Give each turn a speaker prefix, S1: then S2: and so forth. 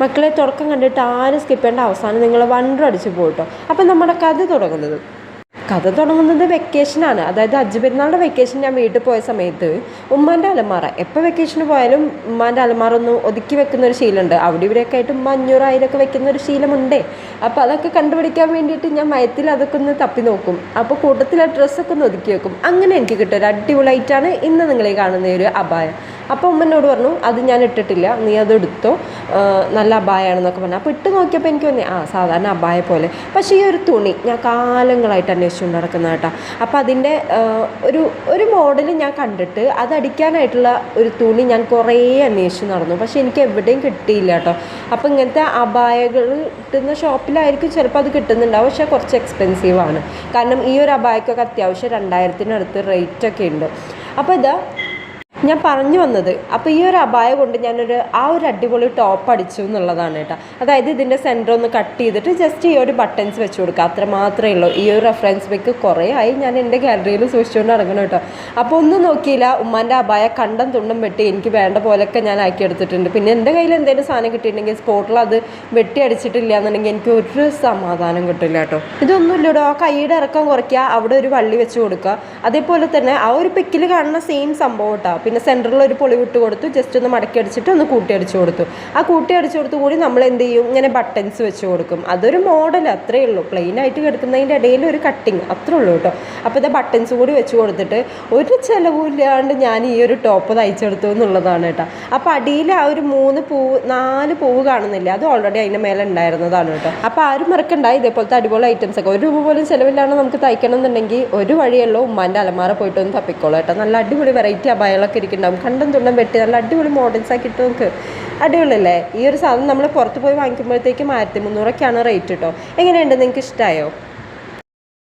S1: മക്കളെ തുടക്കം കണ്ടിട്ട് ആരും സ്കിപ്പ് ചെയ്യേണ്ട, അവസാനം നിങ്ങൾ വണ്ടർ അടിച്ച് പോയിട്ടോ. അപ്പം നമ്മുടെ കഥ തുടങ്ങുന്നത് വെക്കേഷനാണ്. അതായത് ഹജ്ജ് പെരുന്നാളുടെ വെക്കേഷൻ ഞാൻ വീട്ടിൽ പോയ സമയത്ത് ഉമ്മാൻ്റെ അലമാറ, എപ്പോൾ വെക്കേഷന് പോയാലും ഉമ്മാൻ്റെ അലമാറ ഒന്ന് ഒതുക്കി വെക്കുന്ന ഒരു ശീലമുണ്ട്. അവിടെ ഇവിടെയൊക്കെ ആയിട്ട് 500,000 വെക്കുന്ന ഒരു ശീലമുണ്ടേ. അപ്പോൾ അതൊക്കെ കണ്ടുപിടിക്കാൻ വേണ്ടിയിട്ട് ഞാൻ മയത്തിൽ അതൊക്കെ ഒന്ന് തപ്പി നോക്കും. അപ്പോൾ കൂട്ടത്തിൽ ആ ഡ്രസ്സൊക്കെ ഒന്ന് ഒതുക്കി വെക്കും. അങ്ങനെ എനിക്ക് കിട്ടും ഒരു അടിപൊളിയായിട്ടാണ് ഇന്ന് നിങ്ങളീ കാണുന്ന ഒരു അബായ. അപ്പോൾ ഉമ്മ എന്നോട് പറഞ്ഞു, അത് ഞാൻ ഇട്ടിട്ടില്ല, നീ അത് എടുത്തോ, നല്ല അബായാണെന്നൊക്കെ പറഞ്ഞു. അപ്പോൾ ഇട്ട് നോക്കിയപ്പോൾ എനിക്ക് തോന്നി സാധാരണ അബായ പോലെ. പക്ഷേ ഈ ഒരു തുണി ഞാൻ കാലങ്ങളായിട്ട് അന്വേഷിച്ചുകൊണ്ട് നടക്കുന്ന കേട്ടോ. അപ്പോൾ അതിൻ്റെ ഒരു മോഡൽ ഞാൻ കണ്ടിട്ട് അത് അടിക്കാനായിട്ടുള്ള ഒരു തുണി ഞാൻ കുറേ അന്വേഷിച്ച് നടന്നു. പക്ഷേ എനിക്ക് എവിടെയും കിട്ടിയില്ല കേട്ടോ. അപ്പോൾ ഇങ്ങനത്തെ അബായകൾ കിട്ടുന്ന ഷോപ്പിലായിരിക്കും ചിലപ്പോൾ അത് കിട്ടുന്നുണ്ടാവും. പക്ഷേ കുറച്ച് എക്സ്പെൻസീവാണ്. കാരണം ഈ ഒരു അബായക്കൊക്കെ അത്യാവശ്യം 2000-ന് റേറ്റൊക്കെ ഉണ്ട്. അപ്പോൾ ഇതാ ഞാൻ പറഞ്ഞു വന്നത്. അപ്പോൾ ഈ ഒരു അബായ കൊണ്ട് ഞാനൊരു അടിപൊളി ടോപ്പ് അടിച്ചു എന്നുള്ളതാണ് കേട്ടോ. അതായത് ഇതിൻ്റെ സെൻറ്റർ ഒന്ന് കട്ട് ചെയ്തിട്ട് ജസ്റ്റ് ഈ ഒരു ബട്ടൺസ് വെച്ച് കൊടുക്കുക, അത്ര മാത്രമേ ഉള്ളൂ. ഈ ഒരു റെഫറൻസ് പിക്ക് കുറേ ആയി ഞാൻ എൻ്റെ ഗാലറിയിൽ സൂക്ഷിച്ചുകൊണ്ട് നടക്കണം കേട്ടോ. അപ്പോൾ ഒന്നും നോക്കിയില്ല, ഉമ്മാൻ്റെ അബായ കണ്ടം തുണ്ടും വെട്ടി എനിക്ക് വേണ്ട പോലെയൊക്കെ ഞാൻ ആക്കിയെടുത്തിട്ടുണ്ട്. പിന്നെ എൻ്റെ കയ്യിൽ എന്തെങ്കിലും സാധനം കിട്ടിയിട്ടുണ്ടെങ്കിൽ സ്പോട്ടിൽ അത് വെട്ടി അടിച്ചിട്ടില്ല എന്നുണ്ടെങ്കിൽ എനിക്ക് ഒരു സമാധാനം കിട്ടില്ല കേട്ടോ. ഇതൊന്നുമില്ലടോ, ആ കൈയുടെ ഇറക്കം കുറയ്ക്കുക, അവിടെ ഒരു വള്ളി വെച്ച് കൊടുക്കുക. അതേപോലെ തന്നെ ആ ഒരു പിക്കിൽ കാണുന്ന സെയിം സംഭവം കേട്ടോ. പിന്നെ സെൻറ്ററിൽ ഒരു പൊളി വിട്ട് കൊടുത്തു, ജസ്റ്റ് ഒന്ന് മടക്കി അടിച്ചിട്ട് ഒന്ന് കൂട്ടി അടിച്ചു കൊടുത്തു. ആ കൂട്ടി അടിച്ചു കൊടുത്തു കൂടി നമ്മൾ എന്ത് ചെയ്യും, ഇങ്ങനെ ബട്ടൺസ് വെച്ച് കൊടുക്കും. അതൊരു മോഡൽ, അത്രയേ ഉള്ളൂ. പ്ലെയിൻ ആയിട്ട് കിടക്കുന്നതിൻ്റെ ഇടയിൽ ഒരു കട്ടിങ്, അത്രേ ഉള്ളൂ കേട്ടോ. അപ്പോൾ ഇത് ബട്ടൺസ് കൂടി വെച്ച് കൊടുത്തിട്ട് ഒരു ചിലവില്ലാണ്ട് ഞാൻ ഈ ഒരു ടോപ്പ് തയ്ച്ചെടുത്തു എന്നുള്ളതാണ് കേട്ടോ. അപ്പോൾ അടിയിൽ ആ ഒരു 4 പൂവ് കാണുന്നില്ല, അത് ഓൾറെഡി അതിൻ്റെ മേലെ ഉണ്ടായിരുന്നതാണ് കേട്ടോ. അപ്പോൾ ആരും മറക്കണ്ട, ഇതേപോലത്തെ അടിപൊളി ഐറ്റംസ് ഒക്കെ 1 രൂപ പോലും ചിലവില്ലാണ്ട് നമുക്ക് തയ്ക്കണം എന്നുണ്ടെങ്കിൽ ഒരു വഴിയല്ലോ, ഉമ്മാൻ്റെ അലമാറ പോയിട്ട് ഒന്ന് തപ്പിക്കോളൂ കേട്ടോ. നല്ല അടിപൊളി വെറൈറ്റി അബായകളൊക്കെ ഇരിക്കുന്നുണ്ടാവും. കണ്ടും തുണ്ടും വെട്ടി നല്ല അടിപൊളി മോഡൽസ് ആക്കിയിട്ട് നമുക്ക് അടിപൊളിയല്ലേ. ഈ ഒരു സാധനം നമ്മൾ പുറത്ത് പോയി വാങ്ങിക്കുമ്പോഴത്തേക്ക് 1300 റേറ്റ് കേട്ടോ. എങ്ങനെയുണ്ട്, നിങ്ങൾക്ക് ഇഷ്ടമായോ?